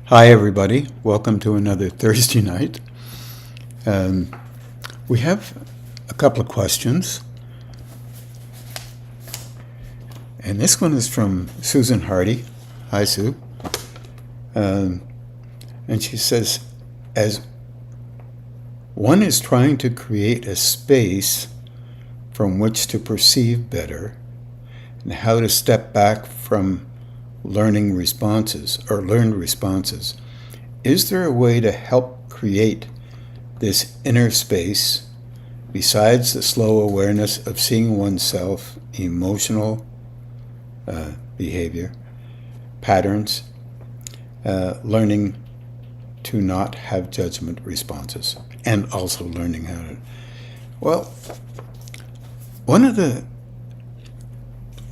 Hi, everybody. Welcome to another Thursday night. We have a couple of questions. And this one is from Susan Hardy. Hi, Sue. And she says, as one is trying to create a space from which to perceive better and how to step back from learned responses, is there a way to help create this inner space besides the slow awareness of seeing oneself, emotional behavior, patterns, learning to not have judgment responses, and also learning how to... Well, one of the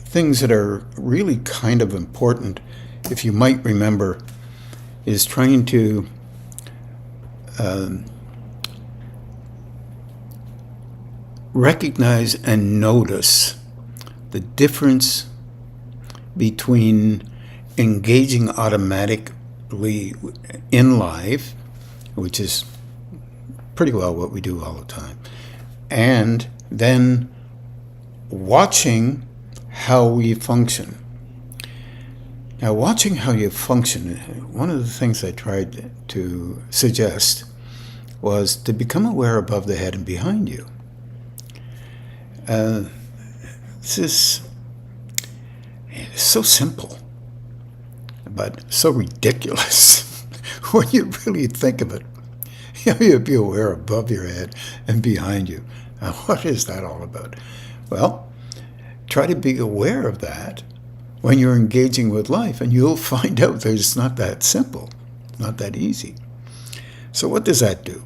things that are really kind of important, if you might remember, is trying to recognize and notice the difference between engaging automatically in life, which is pretty well what we do all the time, and then watching how we function. Now, watching how you function, one of the things I tried to suggest was to become aware above the head and behind you. This is so simple, but so ridiculous when you really think of it. You'd be aware above your head and behind you. Now, what is that all about? Well, try to be aware of that when you're engaging with life, and you'll find out that it's not that simple, not that easy. So what does that do?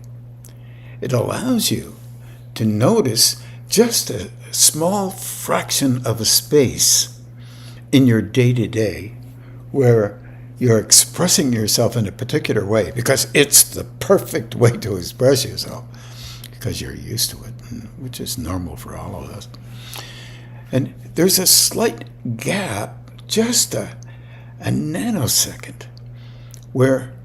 It allows you to notice just a small fraction of a space in your day-to-day where you're expressing yourself in a particular way because it's the perfect way to express yourself because you're used to it, which is normal for all of us. And there's a slight gap, just a nanosecond, where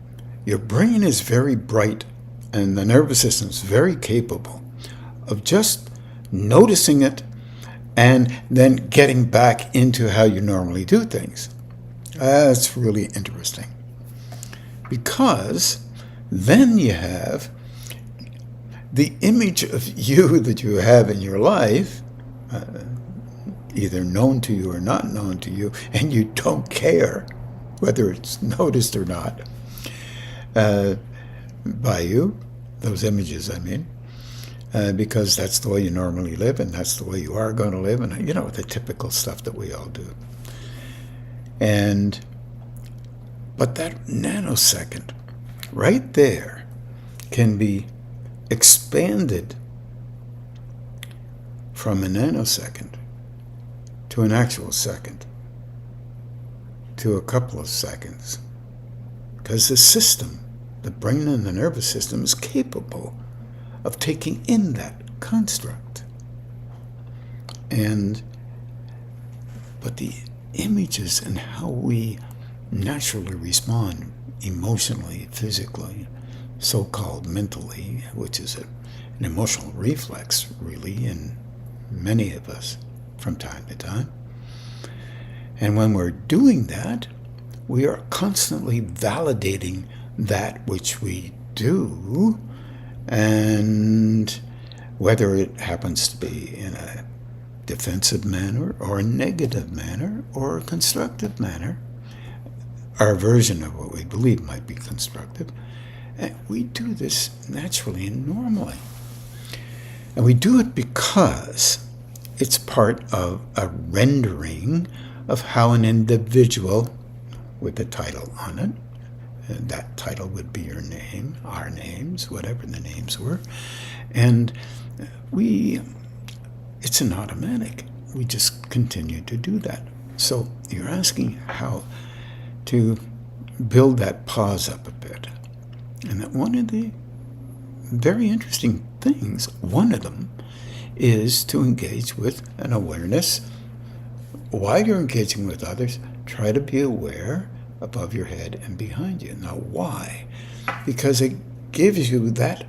your brain is very bright and the nervous system is very capable of just noticing it and then getting back into how you normally do things. That's really interesting, because then you have the image of you that you have in your life, either known to you or not known to you, and you don't care whether it's noticed or not by you, those images, I mean, because that's the way you normally live, and that's the way you are going to live, and you know, the typical stuff that we all do. But that nanosecond right there can be expanded from a nanosecond to an actual second, to a couple of seconds, because the system, the brain and the nervous system, is capable of taking in that construct. But the images and how we naturally respond emotionally, physically, so-called mentally, which is an emotional reflex, really, in many of us from time to time. And when we're doing that, we are constantly validating that which we do, and whether it happens to be in a defensive manner or a negative manner or a constructive manner, our version of what we believe might be constructive, and we do this naturally and normally. And we do it because it's part of a rendering of how an individual, with a title on it, and that title would be your name, our names, whatever the names were, and it's an automatic. We just continue to do that. So you're asking how to build that pause up a bit. And that one of the very interesting things, one of them, is to engage with an awareness. While you're engaging with others, try to be aware above your head and behind you. Now, why? Because it gives you that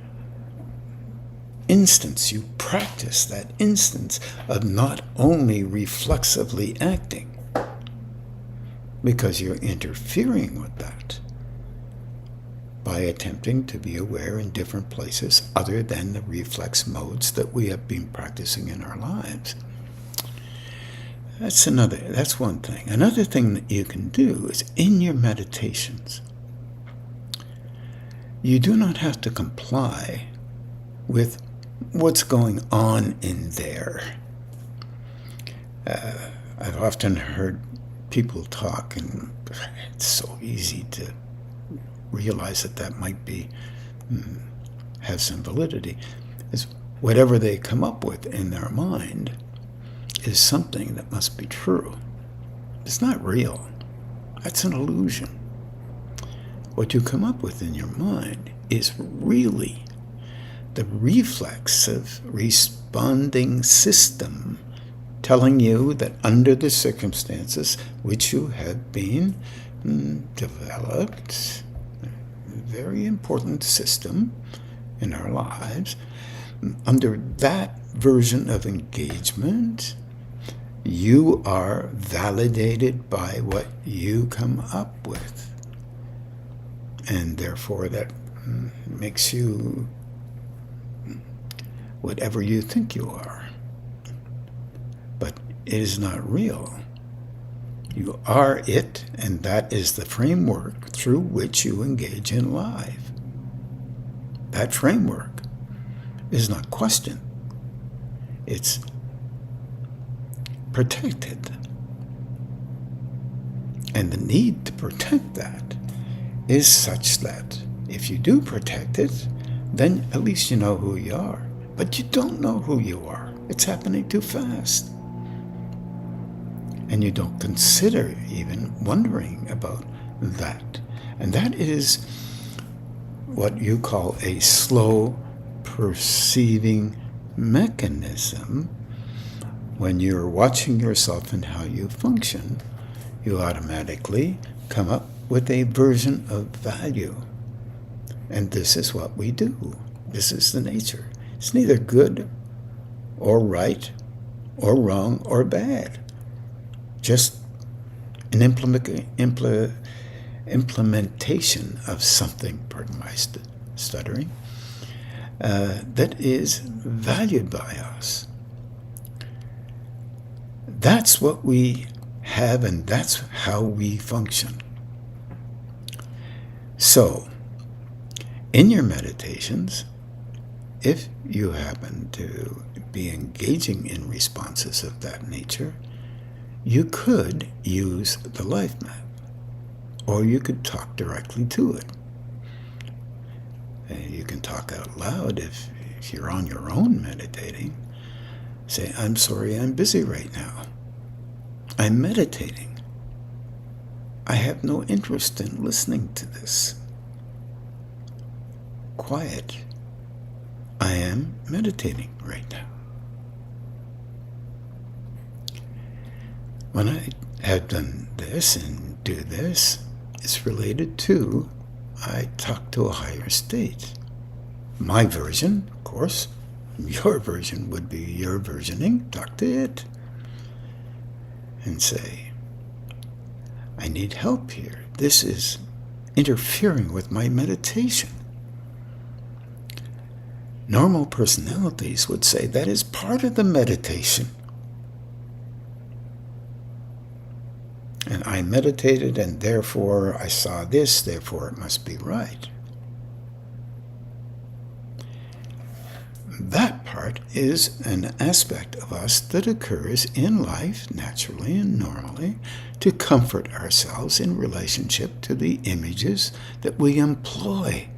instance, you practice that instance of not only reflexively acting, because you're interfering with that by attempting to be aware in different places other than the reflex modes that we have been practicing in our lives. That's one thing. Another thing that you can do is in your meditations, you do not have to comply with what's going on in there. I've often heard people talk, and it's so easy to realize that might be have some validity, is whatever they come up with in their mind is something that must be true. It's not real. That's an illusion. What you come up with in your mind is really the reflexive responding system telling you that under the circumstances which you have been developed, a very important system in our lives, under that version of engagement, you are validated by what you come up with. And therefore that makes you whatever you think you are. But it is not real. You are it, and that is the framework through which you engage in life. That framework is not questioned. It's protected. And the need to protect that is such that if you do protect it, then at least you know who you are. But you don't know who you are. It's happening too fast. And you don't consider even wondering about that. And that is what you call a slow perceiving mechanism. When you're watching yourself and how you function, you automatically come up with a version of value. And this is what we do. This is the nature. It's neither good or right or wrong or bad. Just an implementation of something, pardon my stuttering, that is valued by us. That's what we have, and that's how we function. So, in your meditations, if you happen to be engaging in responses of that nature, you could use the life map, or you could talk directly to it. You can talk out loud if you're on your own meditating. Say, I'm sorry, I'm busy right now. I'm meditating. I have no interest in listening to this. Quiet. I am meditating right now. When I have done this and do this, it's related to I talk to a higher state. My version, of course, your version would be your versioning. Talk to it and say, I need help here. This is interfering with my meditation. Normal personalities would say that is part of the meditation. And I meditated, and therefore I saw this, therefore it must be right. That part is an aspect of us that occurs in life naturally and normally to comfort ourselves in relationship to the images that we employ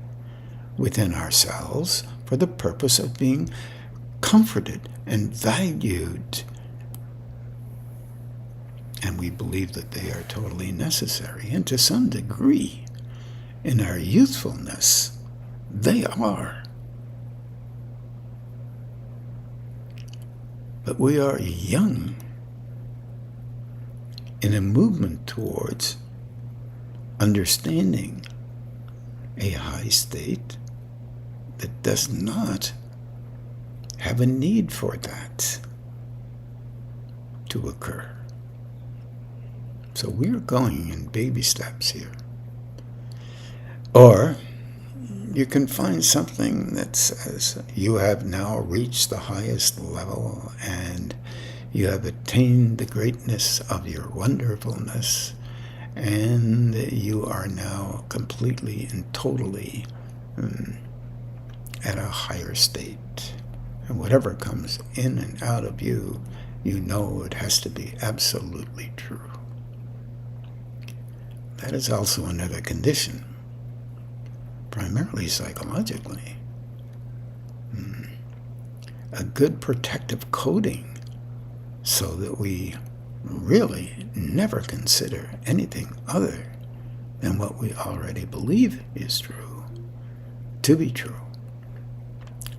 within ourselves for the purpose of being comforted and valued. And we believe that they are totally necessary. And to some degree, in our youthfulness, they are. But we are young in a movement towards understanding a high state that does not have a need for that to occur. So we're going in baby steps here. Or you can find something that says you have now reached the highest level and you have attained the greatness of your wonderfulness, and you are now completely and totally at a higher state. And whatever comes in and out of you, you know it has to be absolutely true. That is also another condition, primarily psychologically. A good protective coating so that we really never consider anything other than what we already believe is true to be true.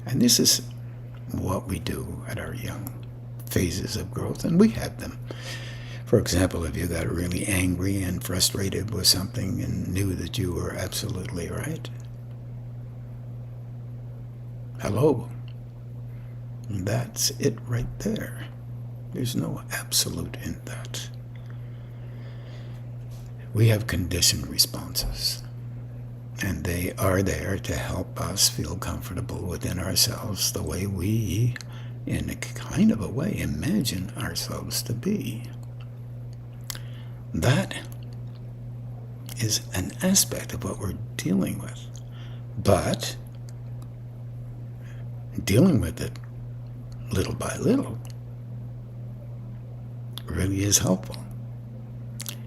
And this is what we do at our young phases of growth, and we have them. For example, if you got really angry and frustrated with something and knew that you were absolutely right. Hello. That's it right there. There's no absolute in that. We have conditioned responses, and they are there to help us feel comfortable within ourselves the way we, in a kind of a way, imagine ourselves to be. That is an aspect of what we're dealing with. But dealing with it little by little really is helpful.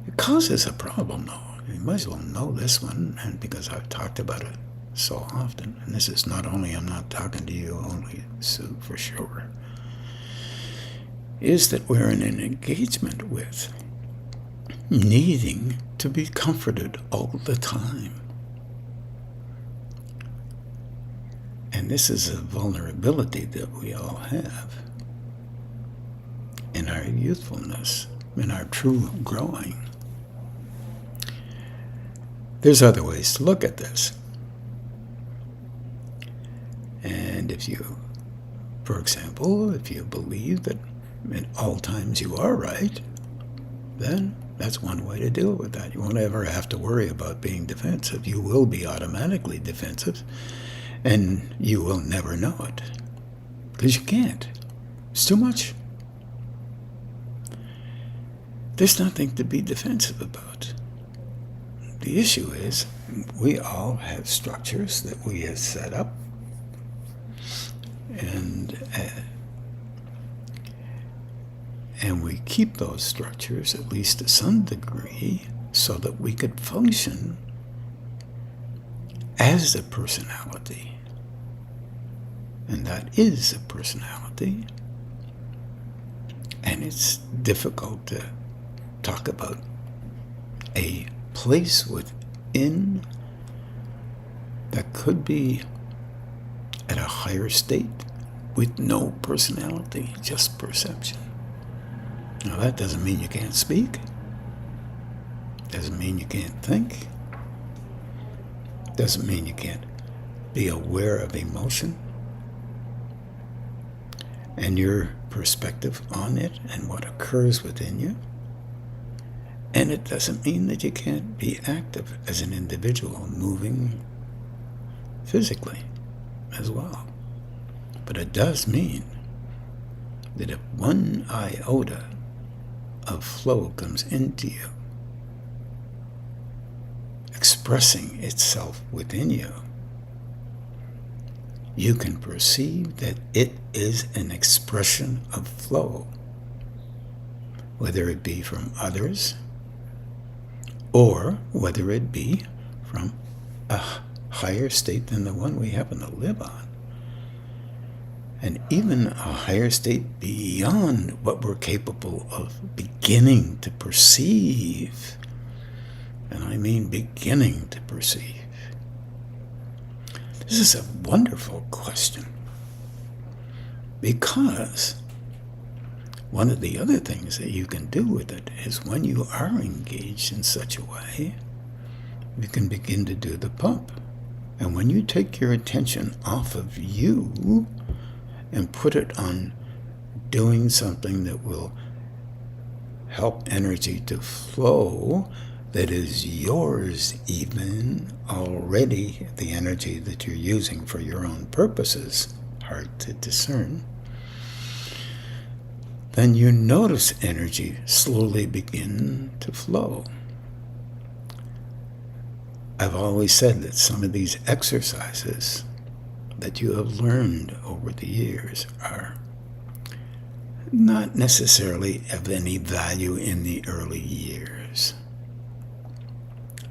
It causes a problem, though. You might as well know this one, and because I've talked about it so often. And this is not only, I'm not talking to you only, Sue, for sure, is that we're in an engagement with needing to be comforted all the time. And this is a vulnerability that we all have in our youthfulness, in our true growing. There's other ways to look at this. And if you, for example, if you believe that at all times you are right, then that's one way to deal with that. You won't ever have to worry about being defensive. You will be automatically defensive, and you will never know it. Because you can't. It's too much. There's nothing to be defensive about. The issue is, we all have structures that we have set up, and we keep those structures, at least to some degree, so that we could function as a personality. And that is a personality. And it's difficult to talk about a place within that could be at a higher state with no personality, just perception. Now, that doesn't mean you can't speak. Doesn't mean you can't think. Doesn't mean you can't be aware of emotion and your perspective on it and what occurs within you. And it doesn't mean that you can't be active as an individual, moving physically as well. But it does mean that if one iota of flow comes into you, expressing itself within you, you can perceive that it is an expression of flow, whether it be from others or whether it be from a higher state than the one we happen to live on. And even a higher state beyond what we're capable of beginning to perceive. And I mean beginning to perceive. This is a wonderful question. Because one of the other things that you can do with it is when you are engaged in such a way, you can begin to do the pump. And when you take your attention off of you and put it on doing something that will help energy to flow, that is yours even already, the energy that you're using for your own purposes, hard to discern, then you notice energy slowly begin to flow. I've always said that some of these exercises that you have learned over the years are not necessarily of any value in the early years.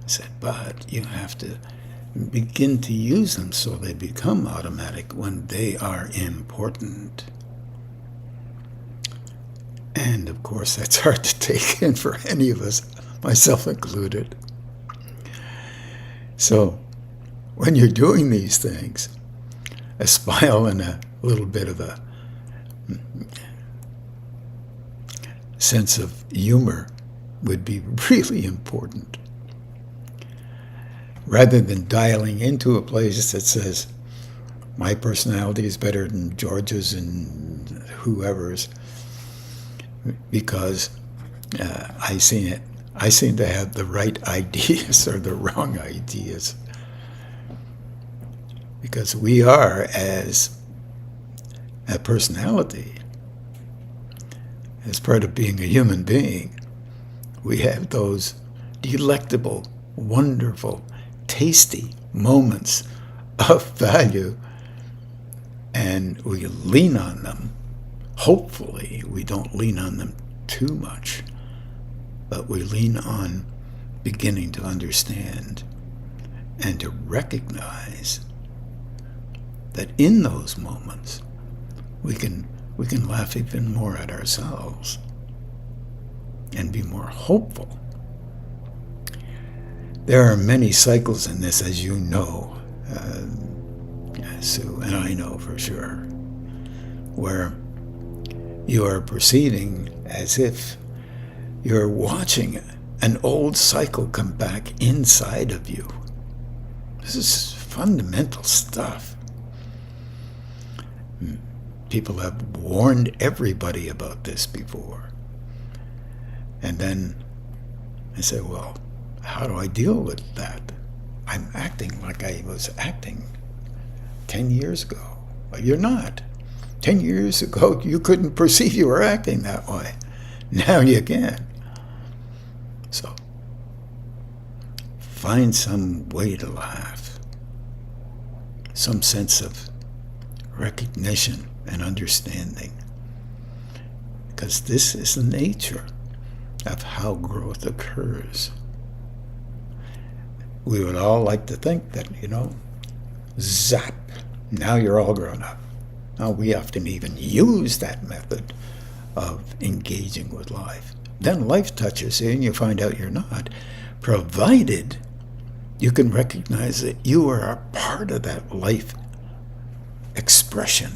I said, but you have to begin to use them so they become automatic when they are important. And of course, that's hard to take in for any of us, myself included. So, when you're doing these things, a smile and a little bit of a sense of humor would be really important. Rather than dialing into a place that says, my personality is better than George's and whoever's, because I seem to have the right ideas or the wrong ideas. Because we are, as a personality, as part of being a human being, we have those delectable, wonderful, tasty moments of value, and we lean on them. Hopefully, we don't lean on them too much, but we lean on beginning to understand and to recognize that in those moments we can laugh even more at ourselves and be more hopeful. There are many cycles in this, as you know, Sue, and I know for sure, where you are perceiving as if you're watching an old cycle come back inside of you. This is fundamental stuff. People have warned everybody about this before. And then I say, well, how do I deal with that? I'm acting like I was acting 10 years ago. Well, you're not. 10 years ago, you couldn't perceive you were acting that way. Now you can. So, find some way to laugh. Some sense of recognition and understanding. Because this is the nature of how growth occurs. We would all like to think that, zap, now you're all grown up. Now we often even use that method of engaging with life. Then life touches you and you find out you're not, provided you can recognize that you are a part of that life expression,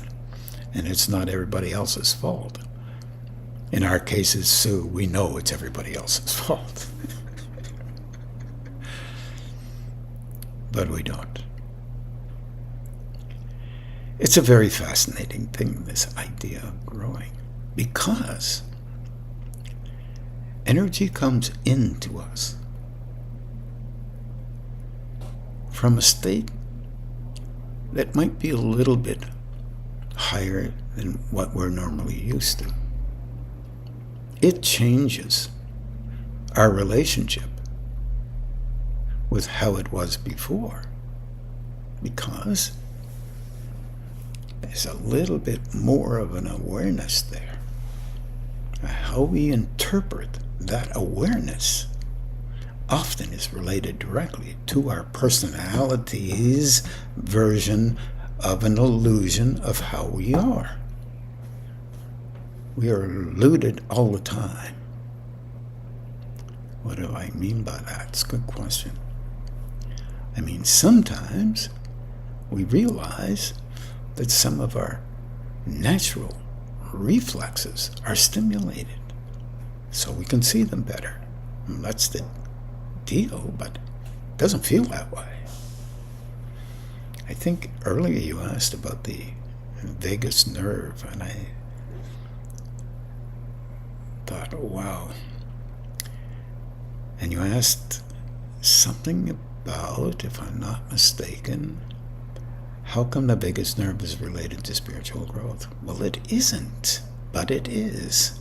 and it's not everybody else's fault. In our cases, Sue, we know it's everybody else's fault. But we don't. It's a very fascinating thing, this idea of growing, because energy comes into us from a state that might be a little bit higher than what we're normally used to. It changes our relationship with how it was before, because there's a little bit more of an awareness there. How we interpret that awareness often is related directly to our personality's version of an illusion of how we are. We are eluded all the time. What do I mean by that? It's a good question. I mean, sometimes we realize that some of our natural reflexes are stimulated so we can see them better. And that's the deal, but doesn't feel that way. I think earlier you asked about the vagus nerve, and I thought, oh, wow. And you asked something about, if I'm not mistaken, how come the vagus nerve is related to spiritual growth? Well, it isn't, but it is.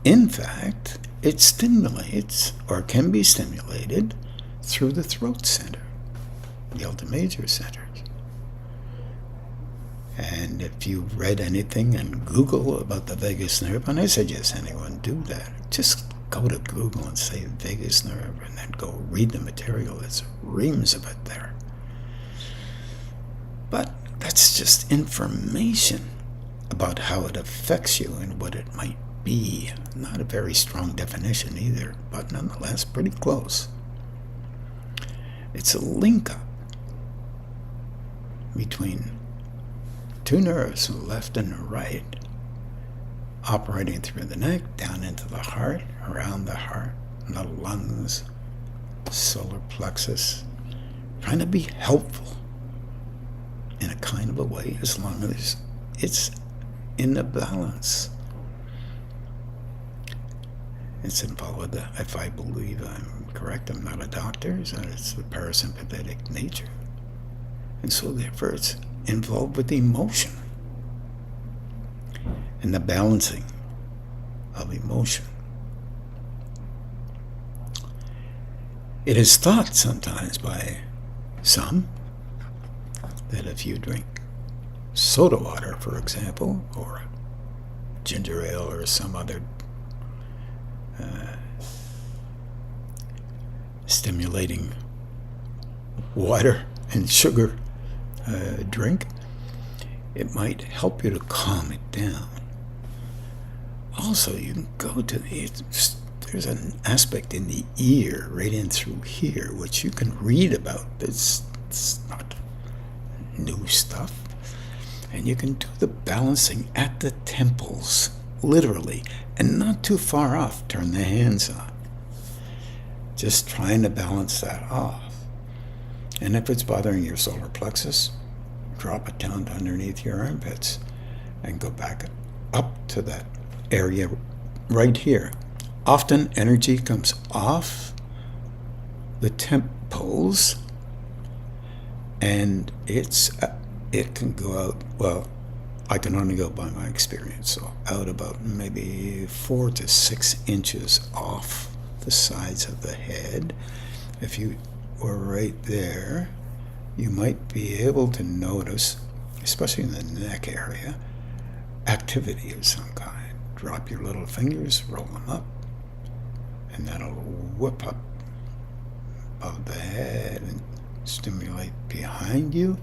In fact, it stimulates, or can be stimulated, through the throat center, the ultimate major centers. And if you've read anything on Google about the vagus nerve, and I suggest anyone do that, just go to Google and say vagus nerve, and then go read the material. There's reams of it there. But that's just information about how it affects you and what it might be. Not a very strong definition either, but nonetheless pretty close. It's a link-up between two nerves, left and right, operating through the neck, down into the heart, around the heart, the lungs, solar plexus, trying to be helpful in a kind of a way, as long as it's in a balance. It's involved, if I believe I'm correct, I'm not a doctor, so it's the parasympathetic nature. And so therefore it's involved with emotion and the balancing of emotion. It is thought sometimes by some that if you drink soda water, for example, or ginger ale or some other stimulating water and sugar drink, it might help you to calm it down. Also, you can go to there's an aspect in the ear, right in through here, which you can read about. It's not new stuff. And you can do the balancing at the temples, literally, and not too far off. Turn the hands on. Just trying to balance that off. And if it's bothering your solar plexus, drop it down to underneath your armpits and go back up to that area right here. Often energy comes off the temples, and it can go out, well, I can only go by my experience, so out about maybe 4 to 6 inches off the sides of the head. If you were right there, you might be able to notice, especially in the neck area, activity of some kind. Drop your little fingers, roll them up, and that'll whip up above the head and stimulate behind you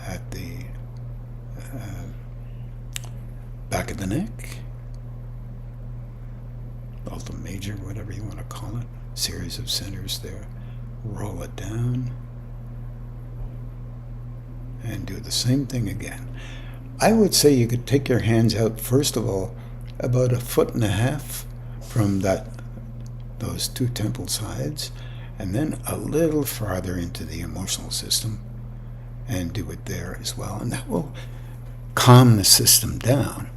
at the back of the neck, ultimate major, whatever you want to call it, series of centers there. Roll it down and do the same thing again. I would say you could take your hands out, first of all, about 1.5 feet from those two temple sides, and then a little farther into the emotional system, and do it there as well. And that will calm the system down.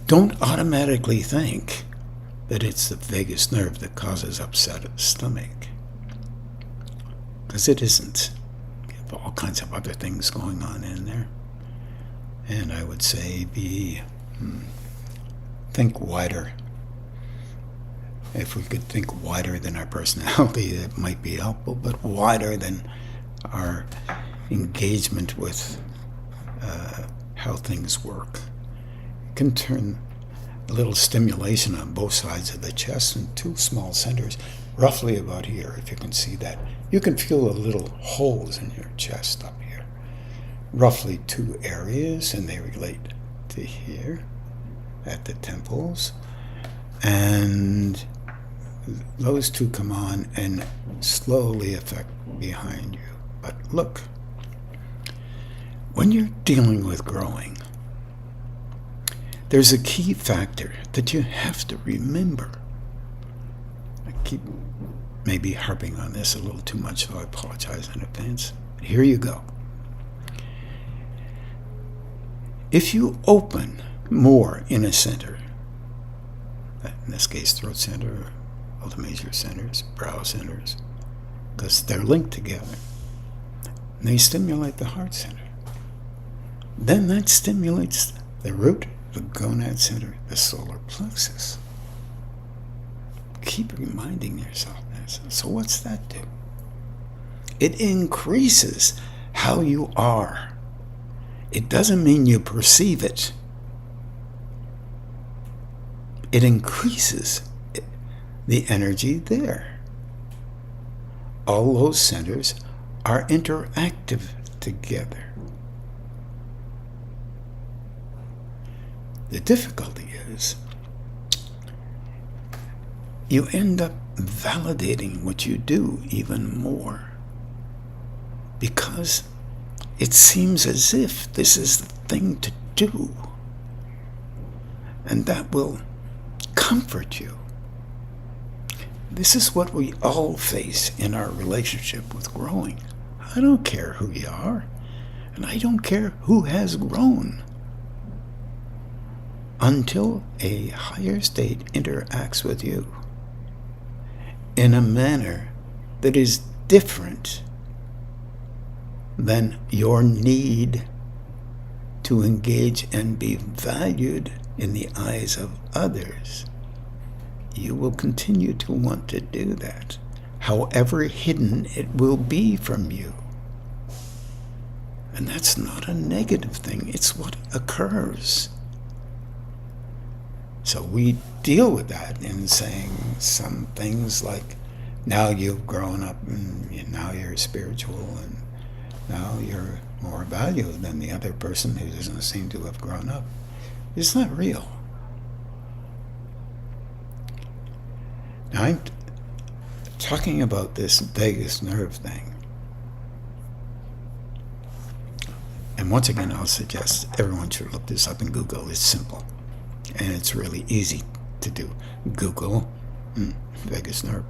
Don't automatically think that it's the vagus nerve that causes upset of the stomach, because it isn't. You have all kinds of other things going on in there. And I would say think wider. If we could think wider than our personality, it might be helpful, but wider than our engagement with how things work. It can turn a little stimulation on both sides of the chest and two small centers, roughly about here, if you can see that. You can feel a little holes in your chest up here. Roughly 2 areas, and they relate to here at the temples. And those two come on and slowly affect behind you. But look, when you're dealing with growing, there's a key factor that you have to remember. I keep may be harping on this a little too much, so I apologize in advance. But here you go. If you open more in a center, in this case throat center, all the major centers, brow centers, because they're linked together, and they stimulate the heart center, then that stimulates the root, the gonad center, the solar plexus. Keep reminding yourself this. So what's that do? It increases how you are. It doesn't mean you perceive it. It increases the energy there. All those centers are interactive together. The difficulty is you end up validating what you do even more, because it seems as if this is the thing to do, and that will comfort you. This is what we all face in our relationship with growing. I don't care who you are, and I don't care who has grown, until a higher state interacts with you in a manner that is different than your need to engage and be valued in the eyes of others. You will continue to want to do that, however hidden it will be from you. And that's not a negative thing, it's what occurs. So we deal with that in saying some things like, now you've grown up and now you're spiritual and now you're more valued than the other person who doesn't seem to have grown up. It's not real. Now I'm talking about this vagus nerve thing. And once again, I'll suggest everyone should look this up in Google. It's simple. And it's really easy to do. Google vagus nerve.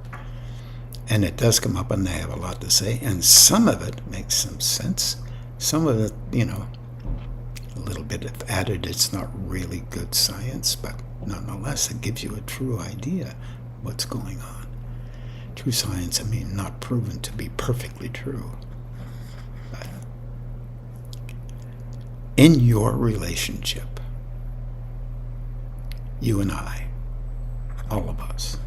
And it does come up, and they have a lot to say. And some of it makes some sense. Some of it, a little bit of added, it's not really good science, but nonetheless, it gives you a true idea of what's going on. True science, I mean, not proven to be perfectly true. But in your relationship, you and I, all of us,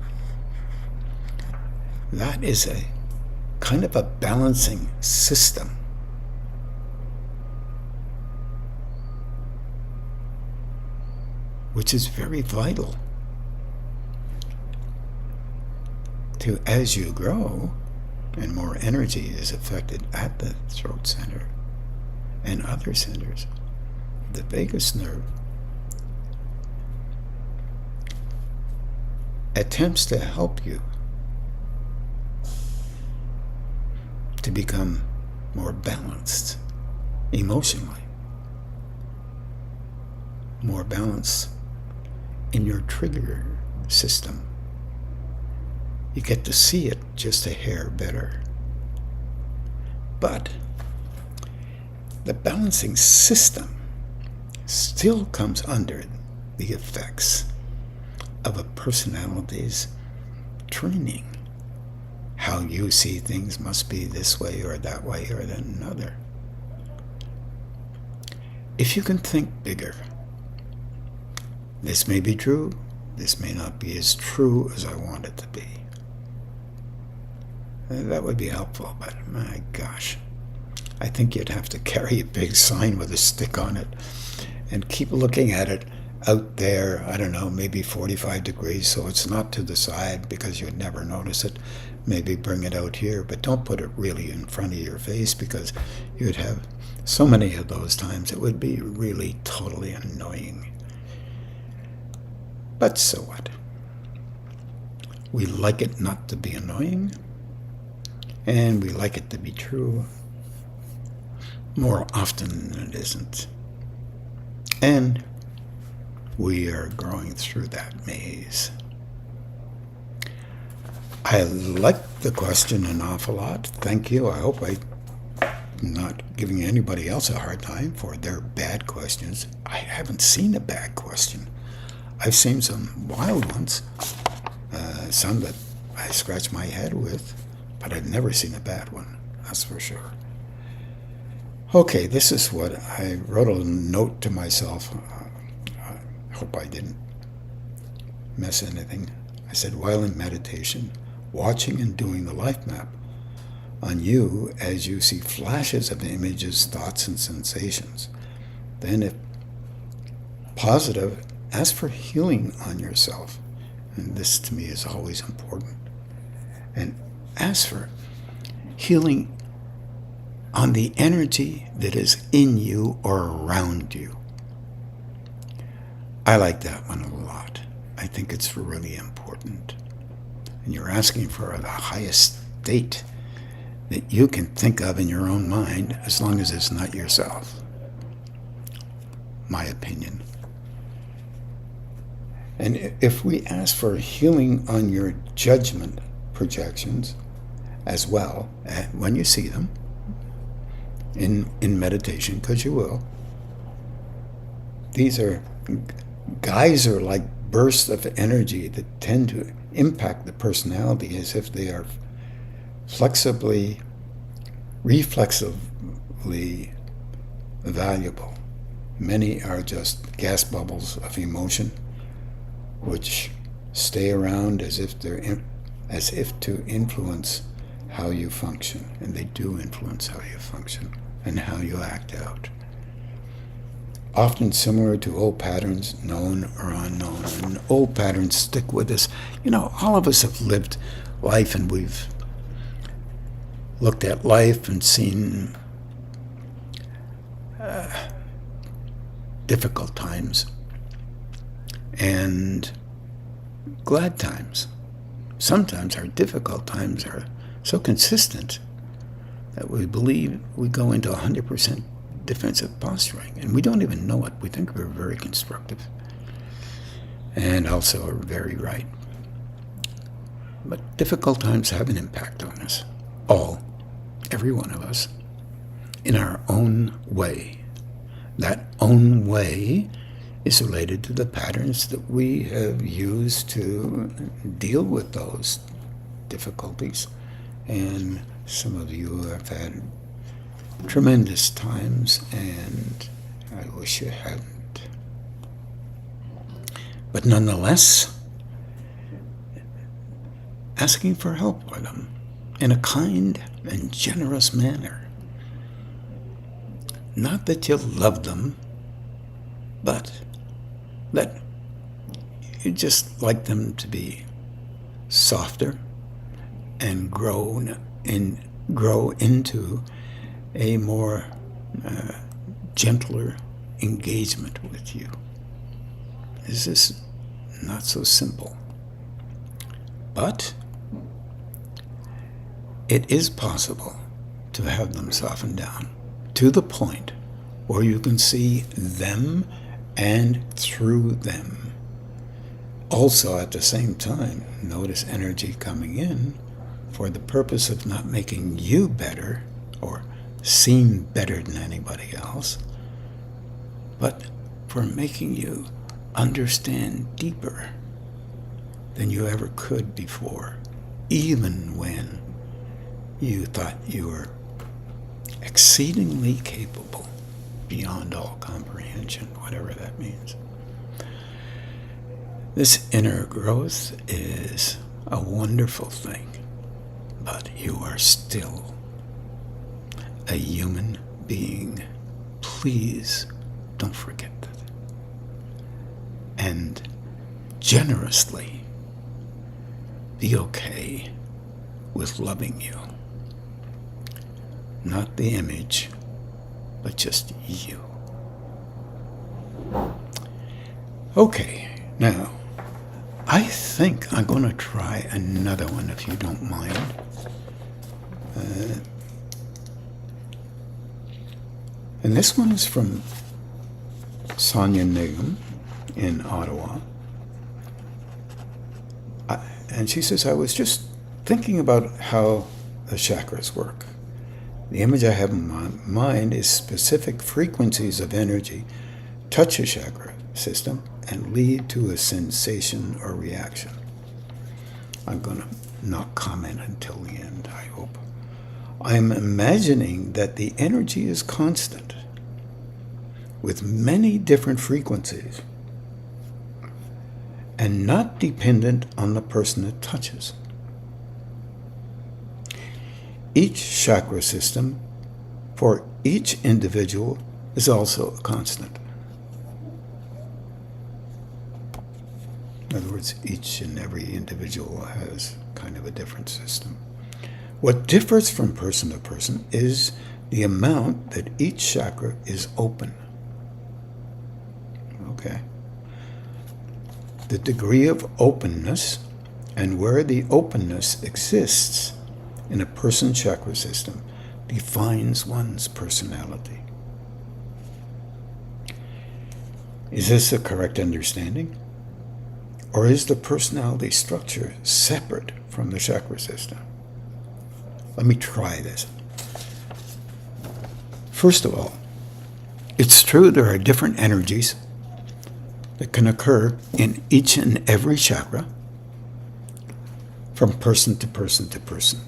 that is a kind of a balancing system. Which is very vital to, as you grow and more energy is affected at the throat center and other centers, the vagus nerve attempts to help you to become more balanced emotionally, more balanced in your trigger system. You get to see it just a hair better. But the balancing system still comes under the effects of a personality's training. How you see things must be this way or that way or another. If you can think bigger, this may be true, this may not be as true as I want it to be. That would be helpful, but my gosh, I think you'd have to carry a big sign with a stick on it and keep looking at it out there, I don't know, maybe 45 degrees, so it's not to the side because you'd never notice it. Maybe bring it out here, but don't put it really in front of your face, because you'd have so many of those times it would be really totally annoying. But so what? We like it not to be annoying, and we like it to be true more often than it isn't. And we are growing through that maze. I like the question an awful lot. Thank you. I hope I'm not giving anybody else a hard time for their bad questions. I haven't seen a bad question. I've seen some wild ones, some that I scratch my head with, but I've never seen a bad one, that's for sure. Okay, this is what I wrote a note to myself. I hope I didn't miss anything. I said, while in meditation, watching and doing the life map on you as you see flashes of images, thoughts, and sensations. Then, if positive, ask for healing on yourself. And this to me is always important. And ask for healing on the energy that is in you or around you. I like that one a lot. I think it's really important. And you're asking for the highest state that you can think of in your own mind, as long as it's not yourself. My opinion. And if we ask for healing on your judgment projections as well, when you see them in meditation, because you will, these are geyser-like bursts of energy that tend to impact the personality as if they are reflexively valuable. Many are just gas bubbles of emotion, which stay around as if to influence how you function, and they do influence how you function and how you act out. Often similar to old patterns, known or unknown, and old patterns stick with us. You know, all of us have lived life, and we've looked at life and seen difficult times and glad times. Sometimes our difficult times are so consistent that we believe we go into 100% defensive posturing, and we don't even know it. We think we're very constructive and also are very right. But difficult times have an impact on us, every one of us, in our own way. That own way is related to the patterns that we have used to deal with those difficulties. And some of you have had tremendous times, and I wish you hadn't. But nonetheless, asking for help with them in a kind and generous manner. Not that you love them, but that you just like them to be softer and grow into a more gentler engagement with you. This is not so simple, but it is possible to have them soften down to the point where you can see them and through them. Also, at the same time, notice energy coming in for the purpose of not making you better or seem better than anybody else, but for making you understand deeper than you ever could before, even when you thought you were exceedingly capable, beyond all comprehension, whatever that means. This inner growth is a wonderful thing, but you are still a human being. Please don't forget that. And generously be okay with loving you. Not the image, but just you. Okay, now, I think I'm going to try another one, if you don't mind. And this one is from Sonia Nigam in Ottawa. And she says, I was just thinking about how the chakras work, the image I have in my mind is specific frequencies of energy touch a chakra system and lead to a sensation or reaction. I'm going to not comment until the end, I hope. I'm imagining that the energy is constant, with many different frequencies, and not dependent on the person it touches. Each chakra system for each individual is also a constant. In other words, each and every individual has kind of a different system. What differs from person to person is the amount that each chakra is open. Okay. The degree of openness and where the openness exists in a person's chakra system defines one's personality. Is this a correct understanding? Or is the personality structure separate from the chakra system? Let me try this. First of all, it's true there are different energies that can occur in each and every chakra from person to person to person.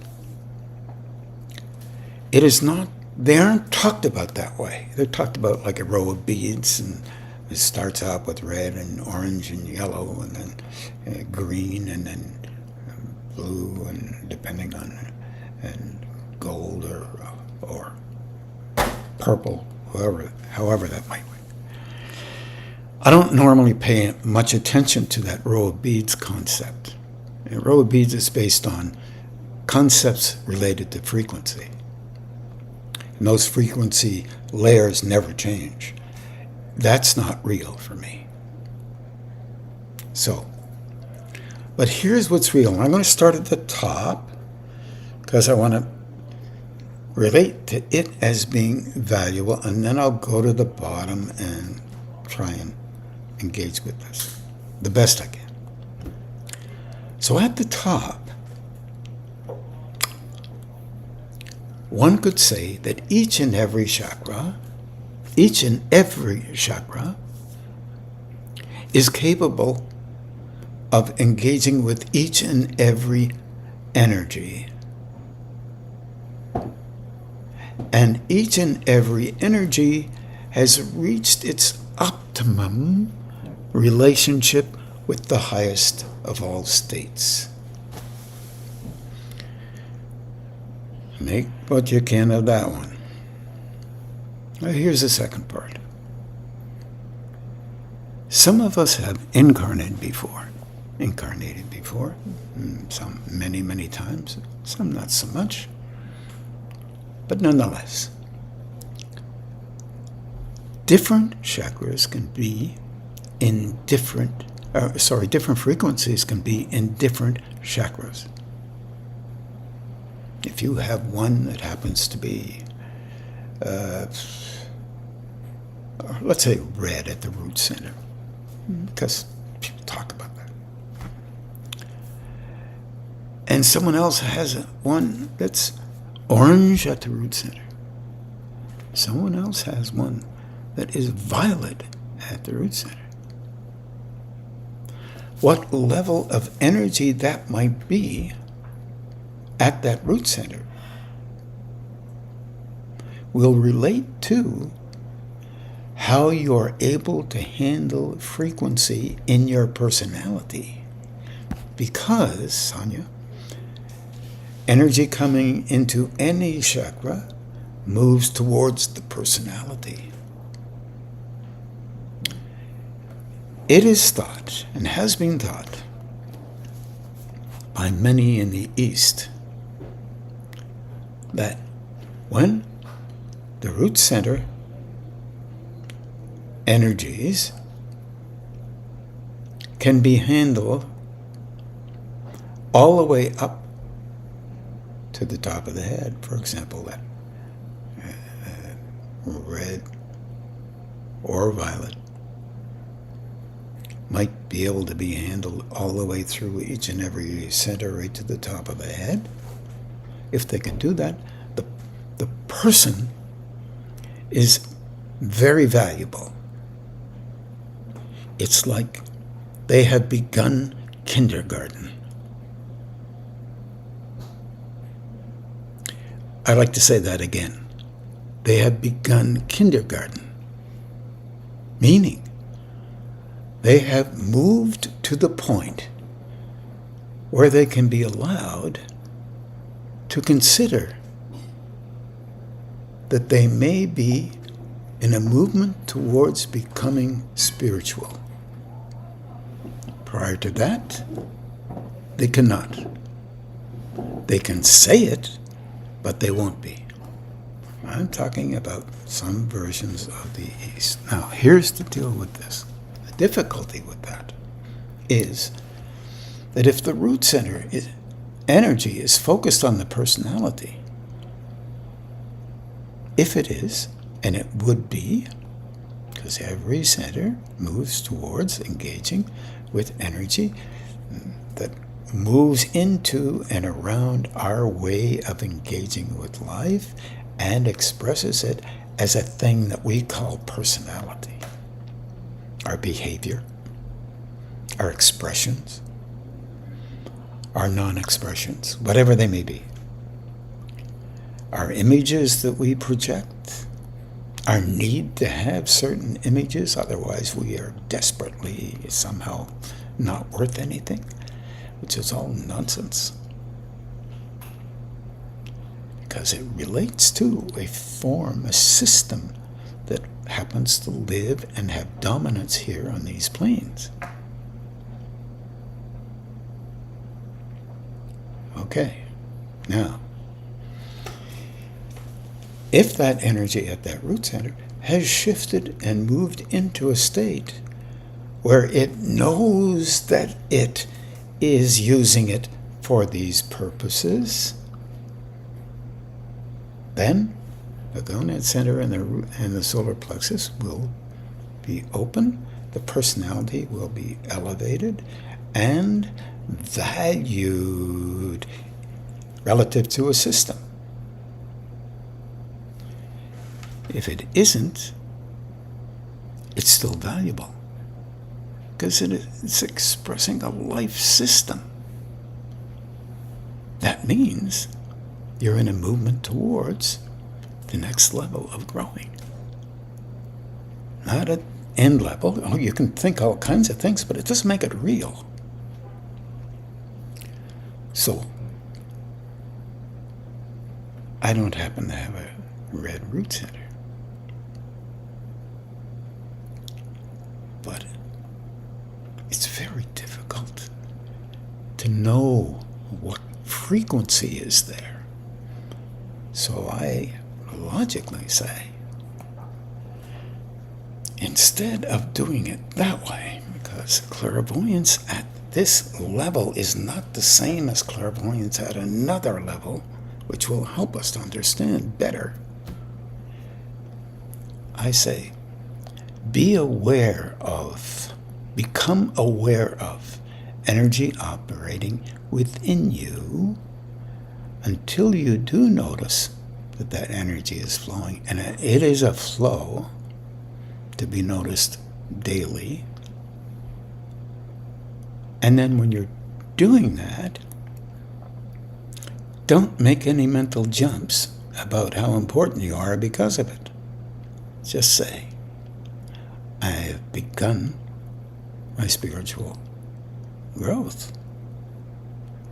It is not, they aren't talked about that way. They're talked about like a row of beads, and it starts out with red and orange and yellow and then green and then blue and depending on, and gold or purple, however that might be. I don't normally pay much attention to that row of beads concept. A row of beads is based on concepts related to frequency. And those frequency layers never change. That's not real for me. So, but here's what's real. I'm going to start at the top because I want to relate to it as being valuable, and then I'll go to the bottom and try and engage with this the best I can. So at the top, one could say that each and every chakra is capable of engaging with each and every energy. And each and every energy has reached its optimum relationship with the highest of all states. Make what you can of that one. Now here's the second part. Some of us have incarnated before, some many times, some not so much, but nonetheless. Different chakras can be in different frequencies can be in different chakras. If you have one that happens to be, let's say red at the root center, because people talk about that, and someone else has one that's orange at the root center, someone else has one that is violet at the root center, what level of energy that might be at that root center will relate to how you're able to handle frequency in your personality. Because, Sonia, energy coming into any chakra moves towards the personality. It is thought, and has been thought, by many in the East, that when the root center energies can be handled all the way up to the top of the head, for example, that red or violet, might be able to be handled all the way through each and every center right to the top of the head. If they can do that, the person is very valuable. It's like they have begun kindergarten. I'd like to say that again. They have begun kindergarten, meaning they have moved to the point where they can be allowed to consider that they may be in a movement towards becoming spiritual. Prior to that, they cannot. They can say it, but they won't be. I'm talking about some versions of the East. Now, here's the deal with this. The difficulty with that is that if the root center energy is focused on the personality, if it is, and it would be, because every center moves towards engaging with energy that moves into and around our way of engaging with life and expresses it as a thing that we call personality. Our behavior, our expressions, our non-expressions, whatever they may be. Our images that we project, our need to have certain images, otherwise we are desperately somehow not worth anything, which is all nonsense. Because it relates to a form, a system that happens to live and have dominance here on these planes. Okay, now, if that energy at that root center has shifted and moved into a state where it knows that it is using it for these purposes, then the gonad center and the solar plexus will be open, the personality will be elevated and valued relative to a system. If it isn't, it's still valuable because it's expressing a life system. That means you're in a movement towards the next level of growing. Not an end level. Oh, you can think all kinds of things, but it doesn't make it real. So, I don't happen to have a red root center. But it's very difficult to know what frequency is there. So I logically say, instead of doing it that way, because clairvoyance at this level is not the same as clairvoyance at another level, which will help us to understand better, I say, become aware of energy operating within you until you do notice that that energy is flowing. And it is a flow to be noticed daily. And then when you're doing that, don't make any mental jumps about how important you are because of it. Just say, I have begun my spiritual growth.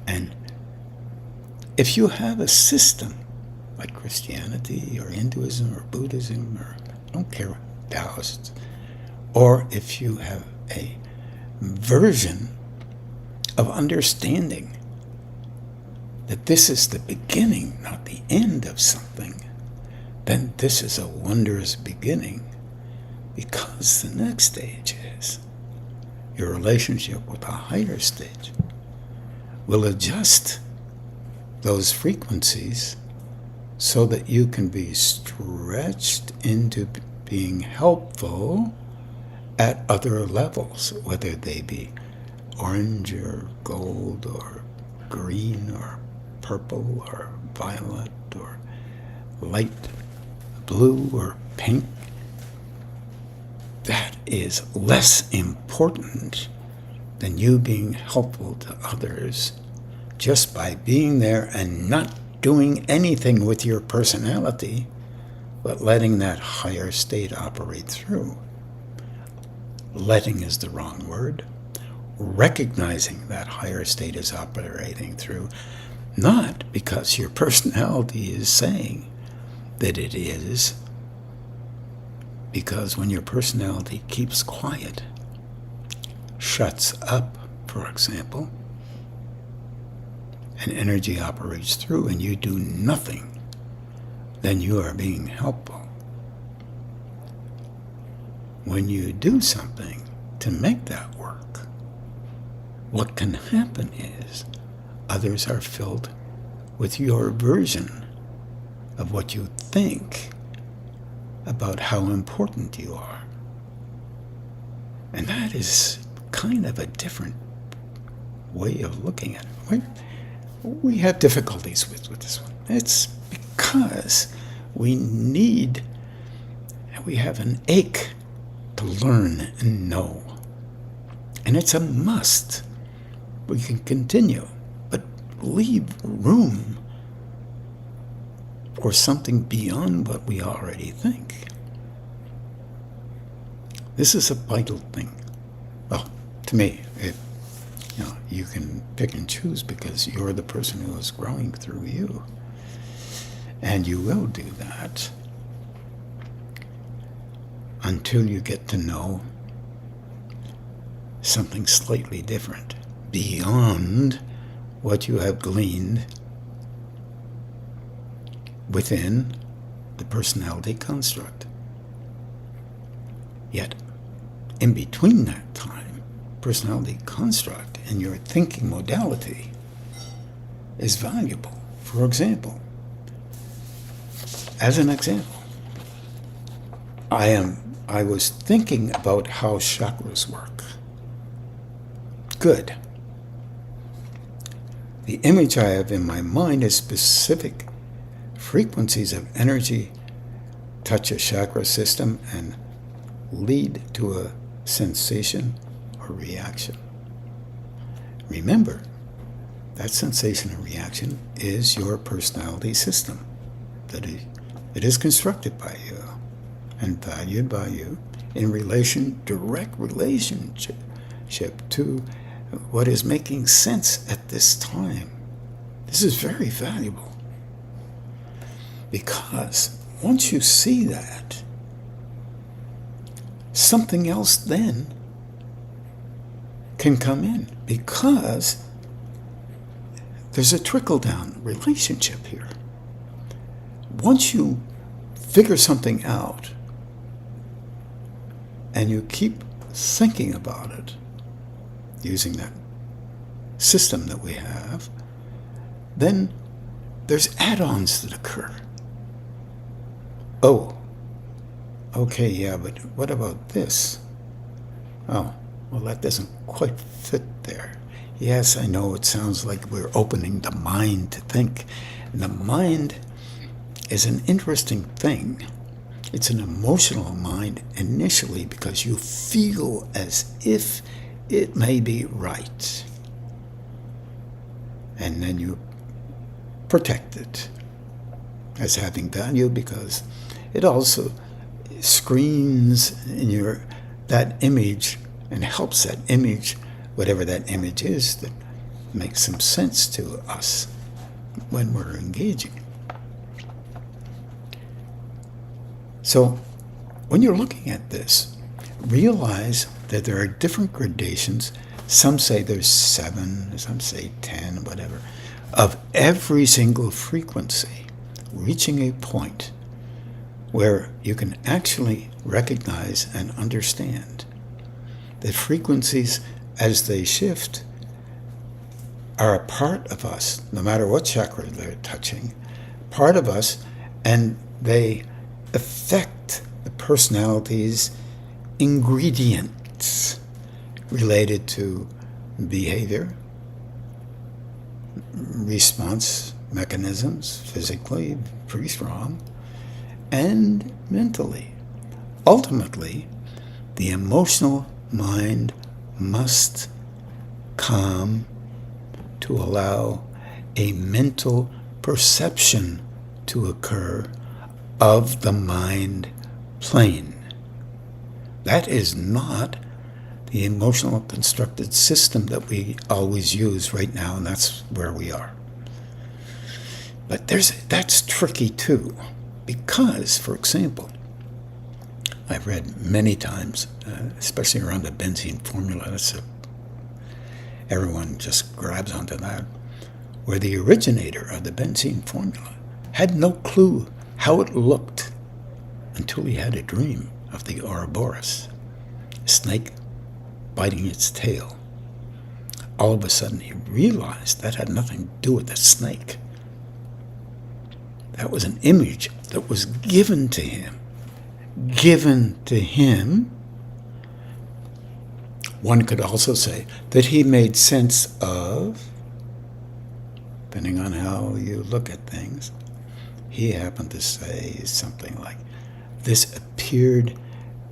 And if you have a system like Christianity or Hinduism or Buddhism or I don't care, Taoists, or if you have a version of understanding that this is the beginning, not the end of something, then this is a wondrous beginning, because the next stage is your relationship with a higher stage will adjust those frequencies so that you can be stretched into being helpful at other levels, whether they be orange or gold or green or purple or violet or light blue or pink, that is less important than you being helpful to others just by being there and not doing anything with your personality, but letting that higher state operate through. Letting is the wrong word. Recognizing that higher state is operating through, not because your personality is saying that it is, because when your personality keeps quiet, shuts up, for example, and energy operates through and you do nothing, then you are being helpful. When you do something to make that work, what can happen is others are filled with your version of what you think about how important you are. And that is kind of a different way of looking at it. We have difficulties with this one. It's because we have an ache to learn and know. And it's a must. We can continue, but leave room for something beyond what we already think. This is a vital thing. Well, to me, you can pick and choose because you're the person who is growing through you. And you will do that until you get to know something slightly different beyond what you have gleaned within the personality construct. Yet, in between that time, personality construct and your thinking modality is valuable. For example, as an example, I was thinking about how chakras work. Good. The image I have in my mind is specific frequencies of energy touch a chakra system and lead to a sensation or reaction. Remember, that sensation or reaction is your personality system. That it is constructed by you and valued by you in direct relationship to what is making sense at this time. This is very valuable because once you see that, something else then can come in because there's a trickle-down relationship here. Once you figure something out and you keep thinking about it using that system that we have, then there's add-ons that occur. Oh, okay, yeah, but what about this? Oh, well, that doesn't quite fit there. Yes, I know it sounds like we're opening the mind to think. And the mind is an interesting thing. It's an emotional mind initially because you feel as if it may be right. And then you protect it as having value because it also screens in that image and helps that image, whatever that image is, that makes some sense to us when we're engaging. So when you're looking at this, realize that there are different gradations. Some say there's 7, some say 10, whatever, of every single frequency, reaching a point where you can actually recognize and understand that frequencies, as they shift, are a part of us, no matter what chakra they're touching, part of us, and they affect the personalities ingredients related to behavior, response mechanisms, physically, pretty strong, and mentally. Ultimately, the emotional mind must calm to allow a mental perception to occur of the mind plane. That is not the emotional constructed system that we always use right now, and that's where we are. But that's tricky too, because, for example, I've read many times, especially around the benzene formula, everyone just grabs onto that, where the originator of the benzene formula had no clue how it looked until he had a dream of the Ouroboros, a snake biting its tail. All of a sudden he realized that had nothing to do with the snake. That was an image that was given to him. One could also say that he made sense of, depending on how you look at things, he happened to say something like, this appeared,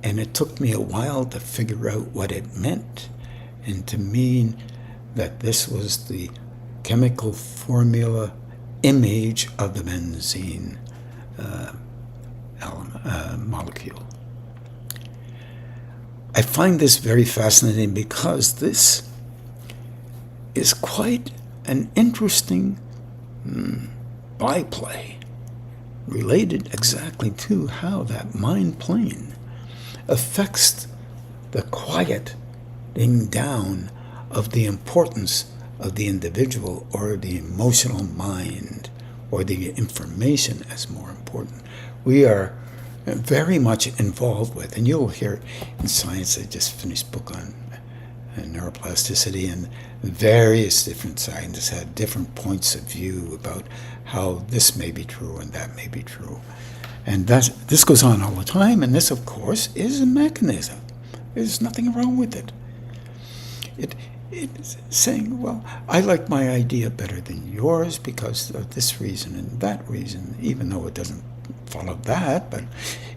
and it took me a while to figure out what it meant, and to mean that this was the chemical formula image of the benzene molecule. I find this very fascinating because this is quite an interesting byplay related exactly to how that mind plane affects the quieting down of the importance of the individual or the emotional mind or the information as more important. We are very much involved with, and you'll hear in science, I just finished a book on neuroplasticity, and various different scientists had different points of view about how this may be true and that may be true. And this goes on all the time, and this, of course, is a mechanism. There's nothing wrong with it. It's saying, well, I like my idea better than yours because of this reason and that reason, even though it doesn't follow that, but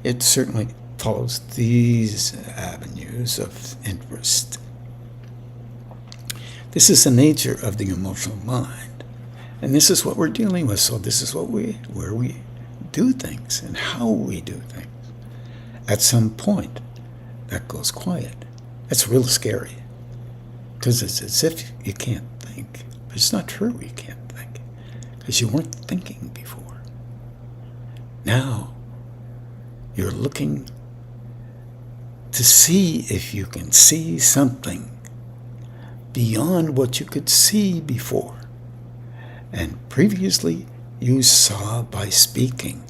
it certainly follows these avenues of interest. This is the nature of the emotional mind, and this is what we're dealing with. So this is where we do things and how we do things. At some point, that goes quiet. That's real scary, because it's as if you can't think. But it's not true you can't think, because you weren't thinking before. Now, you're looking to see if you can see something beyond what you could see before. And previously, you saw by speaking.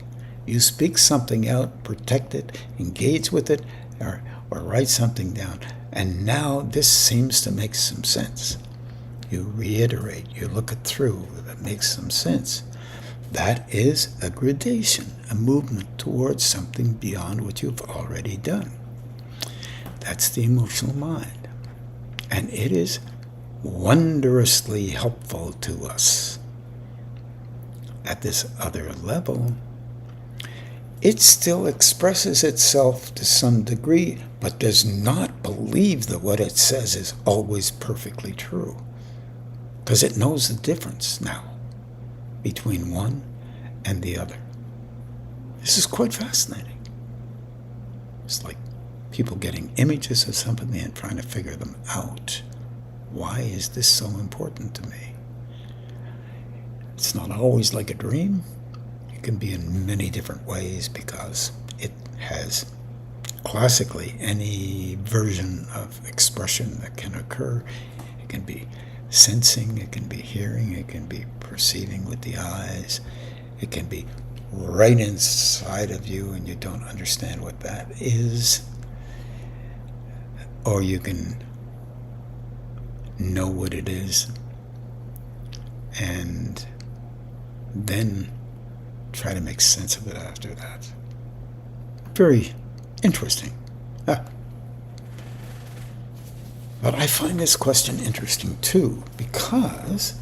You speak something out, protect it, engage with it, or write something down. And now this seems to make some sense. You reiterate, you look it through, that makes some sense. That is a gradation, a movement towards something beyond what you've already done. That's the emotional mind. And it is wondrously helpful to us. At this other level, it still expresses itself to some degree, but does not believe that what it says is always perfectly true, because it knows the difference now between one and the other. This is quite fascinating. It's like people getting images of something and trying to figure them out. Why is this so important to me? It's not always like a dream. It can be in many different ways because it has classically any version of expression that can occur. It can be sensing, it can be hearing, it can be perceiving with the eyes. It can be right inside of you and you don't understand what that is. Or you can know what it is and then try to make sense of it after that. Very interesting. But I find this question interesting too, because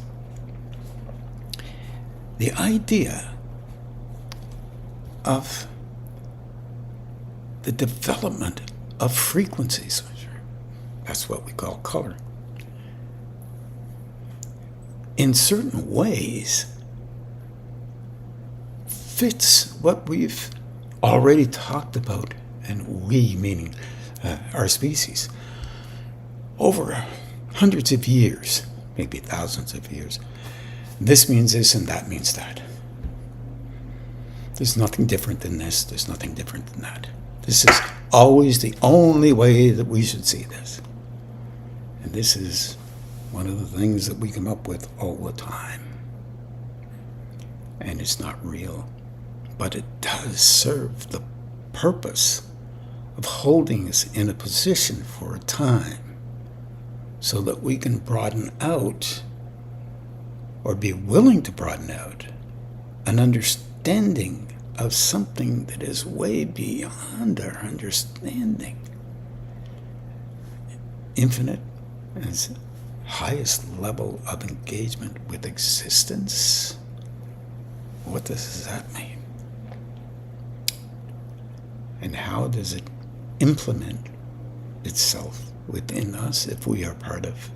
the idea of the development of frequencies, that's what we call color, in certain ways fits what we've already talked about, and we meaning our species, over hundreds of years, maybe thousands of years. This means this and that means that. There's nothing different than this, there's nothing different than that. This is always the only way that we should see this. And this is one of the things that we come up with all the time. And it's not real, but it does serve the purpose of holding us in a position for a time so that we can broaden out, or be willing to broaden out, an understanding of something that is way beyond our understanding. Infinite as highest level of engagement with existence. What does that mean? And how does it implement itself within us if we are part of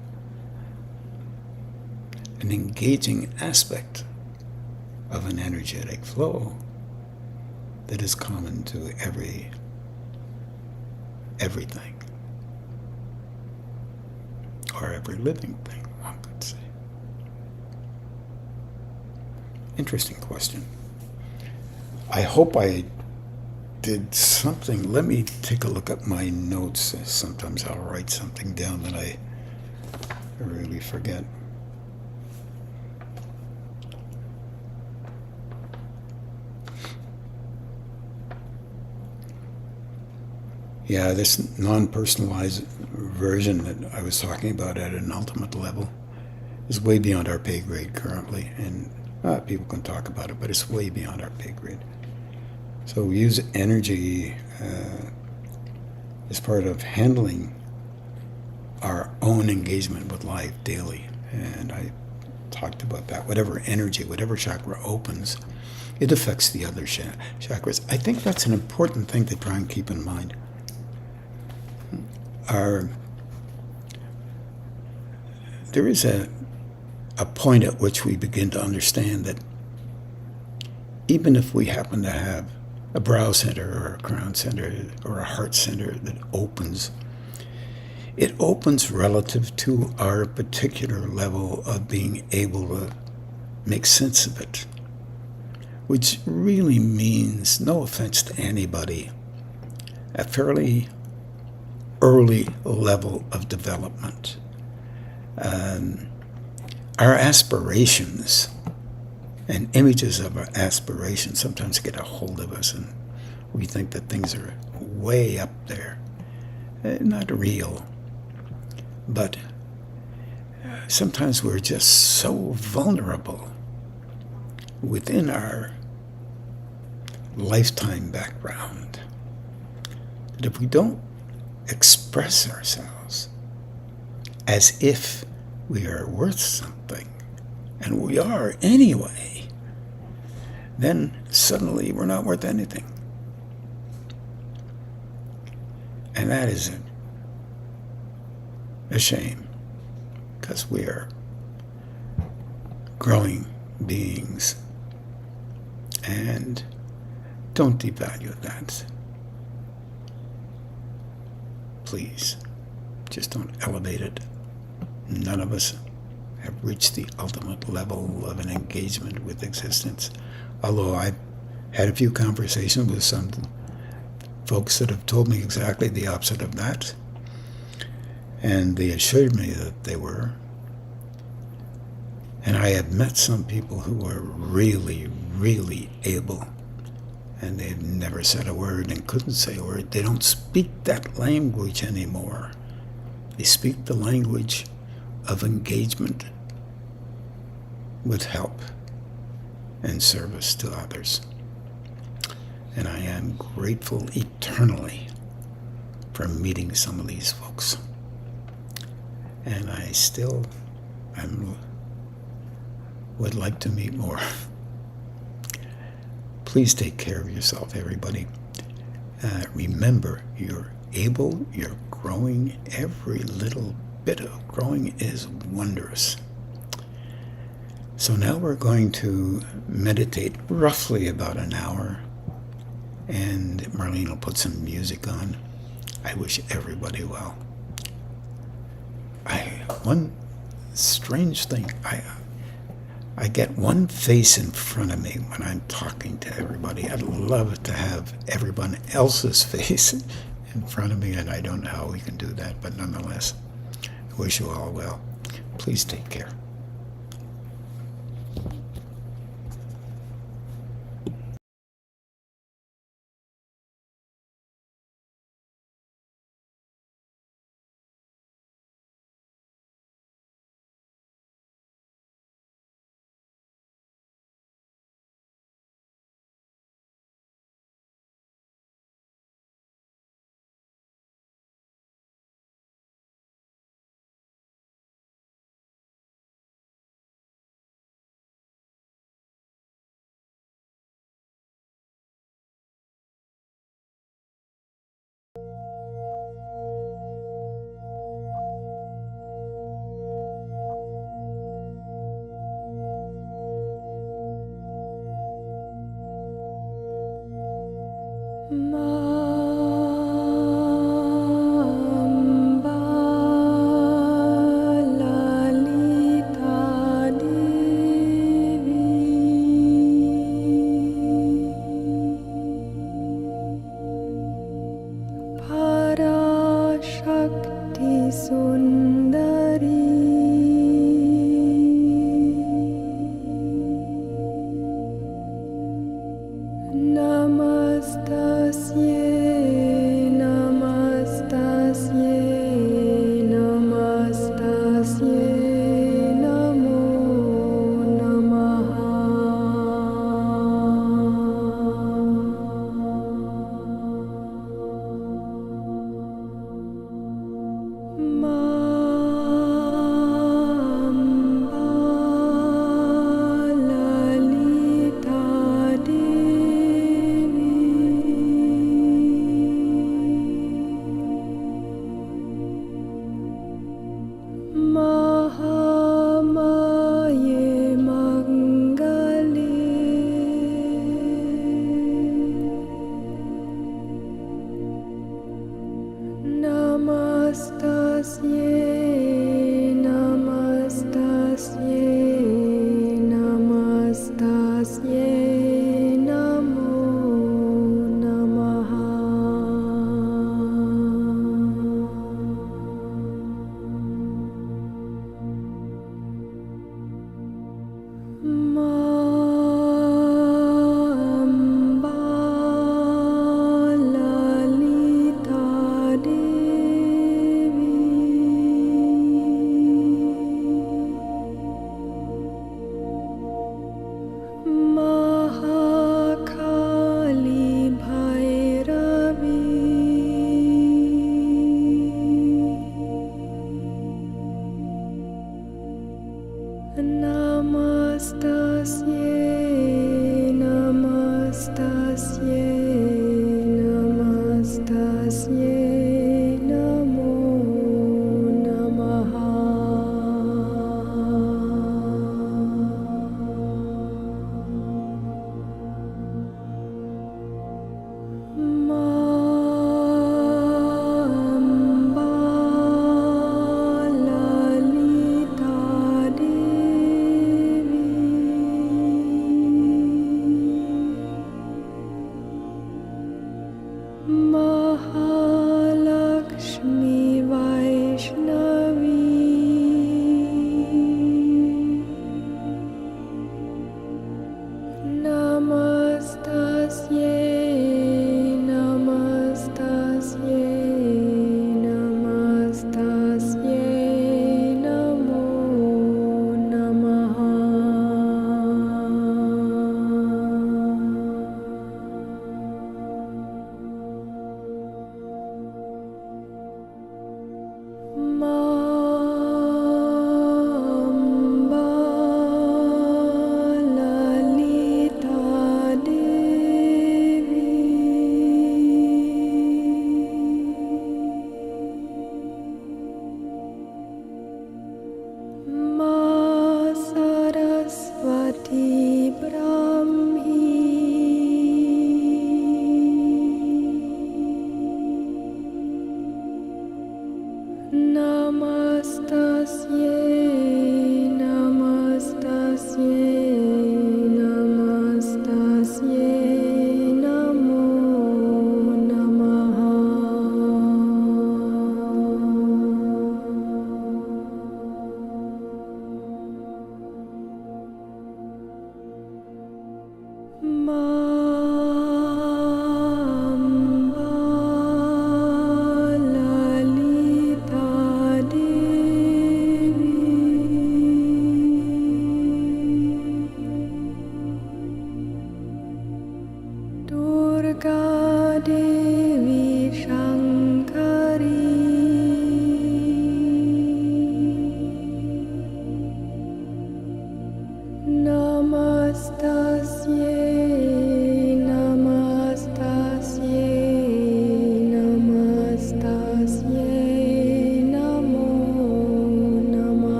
an engaging aspect of an energetic flow that is common to everything, or every living thing, one could say. Interesting question. I hope I did something. Let me take a look at my notes. Sometimes I'll write something down that I really forget. Yeah, this non-personalized version that I was talking about at an ultimate level is way beyond our pay grade currently, and people can talk about it, but it's way beyond our pay grade. So we use energy as part of handling our own engagement with life daily, and I talked about that. Whatever energy, whatever chakra opens, it affects the other chakras. I think that's an important thing to try and keep in mind. There is a point at which we begin to understand that even if we happen to have a brow center or a crown center or a heart center that opens, it opens relative to our particular level of being able to make sense of it, which really means, no offense to anybody, a fairly early level of development. Our aspirations and images of our aspirations sometimes get a hold of us, and we think that things are way up there. Not real, but sometimes we're just so vulnerable within our lifetime background that if we don't express ourselves as if we are worth something, and we are anyway, then suddenly we're not worth anything. And that is a shame, because we are growing beings, and don't devalue that. Please, just don't elevate it. None of us have reached the ultimate level of an engagement with existence. Although I've had a few conversations with some folks that have told me exactly the opposite of that. And they assured me that they were. And I have met some people who were really, really able, and they've never said a word and couldn't say a word. They don't speak that language anymore. They speak the language of engagement with help and service to others. And I am grateful eternally for meeting some of these folks. and I still would like to meet more. Please take care of yourself, everybody. Remember, you're able, you're growing. Every little bit of growing is wondrous. So now we're going to meditate roughly about an hour, and Marlene will put some music on. I wish everybody well. One strange thing, I get one face in front of me when I'm talking to everybody. I'd love to have everyone else's face in front of me, and I don't know how we can do that, but nonetheless, I wish you all well. Please take care.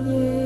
Ma.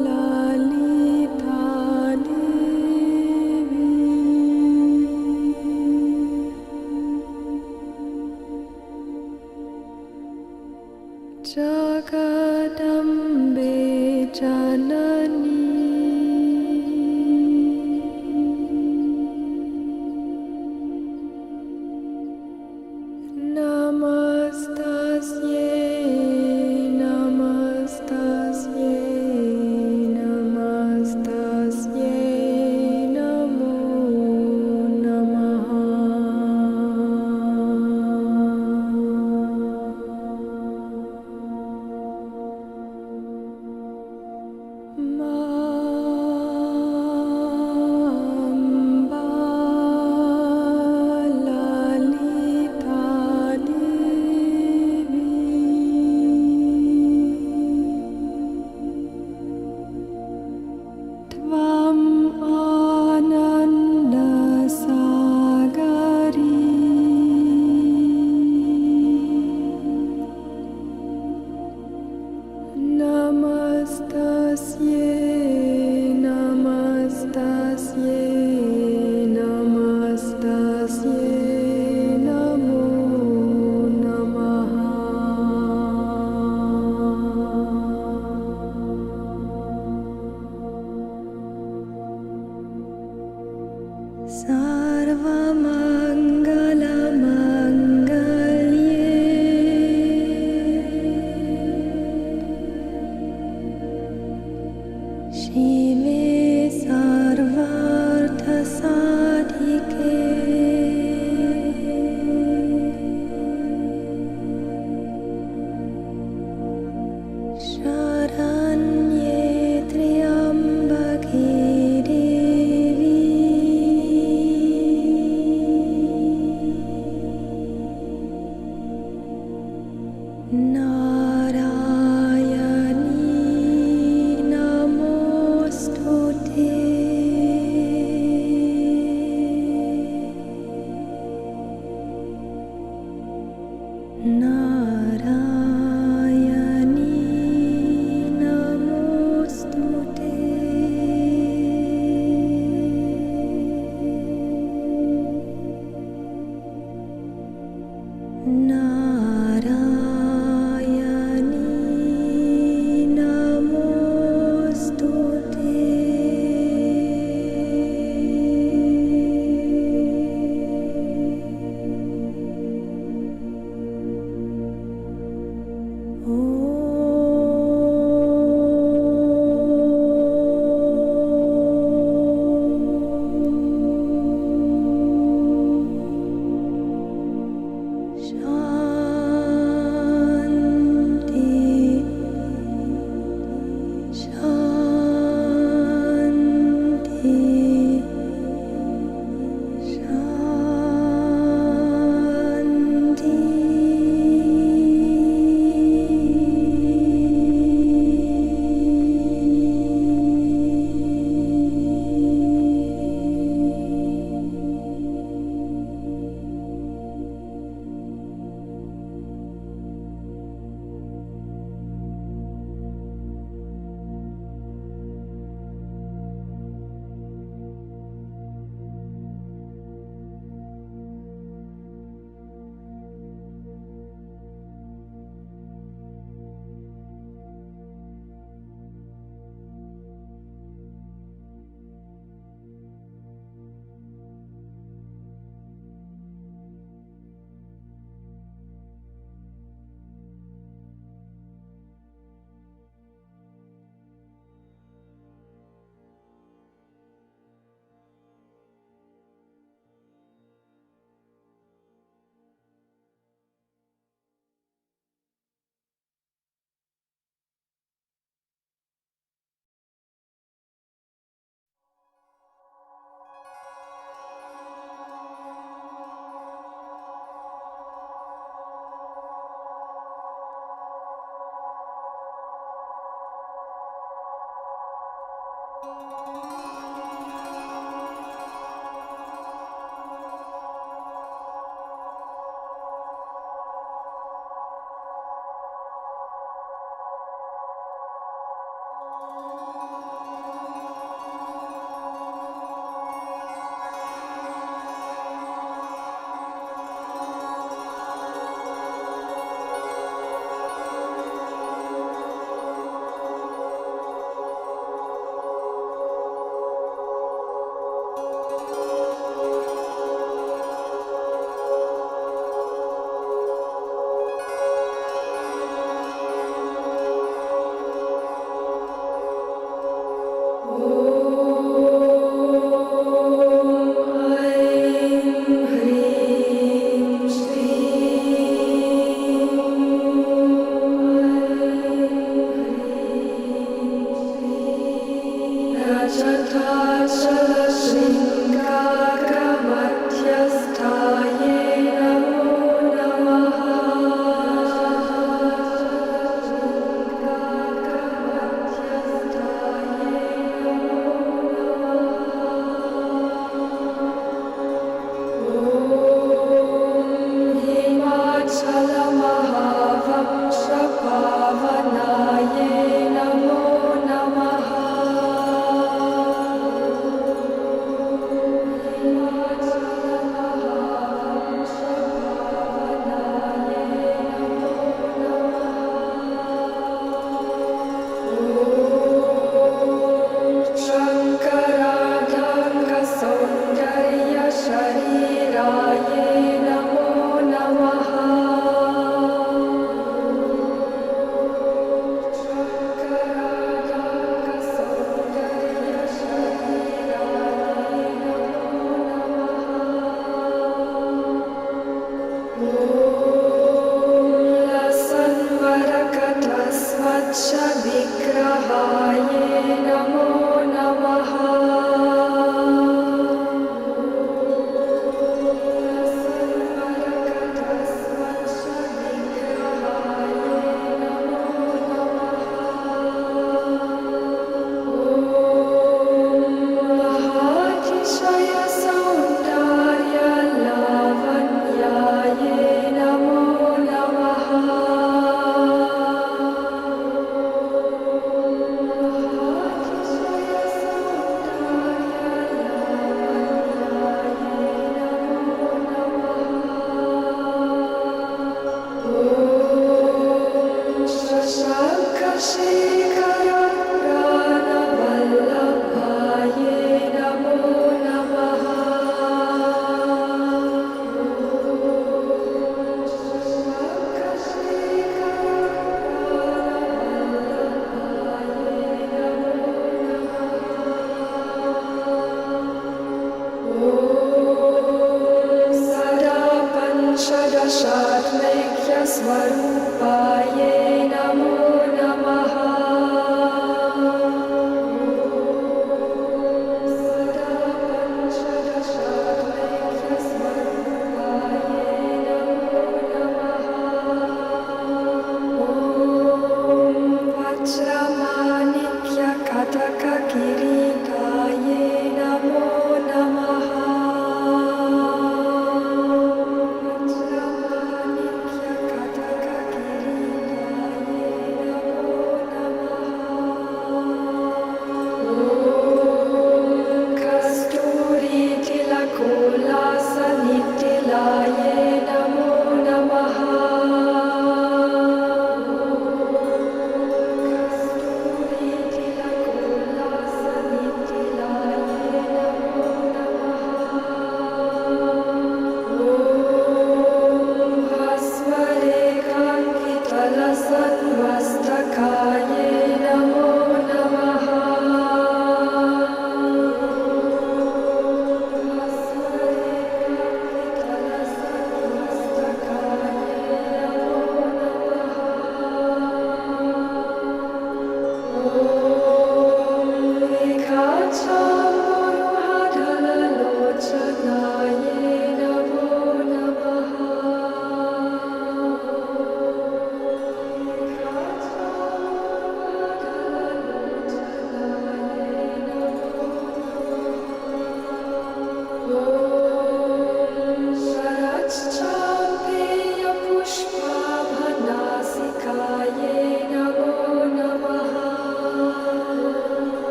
Lalita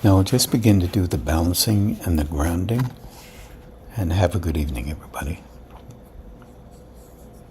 Now we'll just begin to do the balancing and the grounding. And have a good evening, everybody.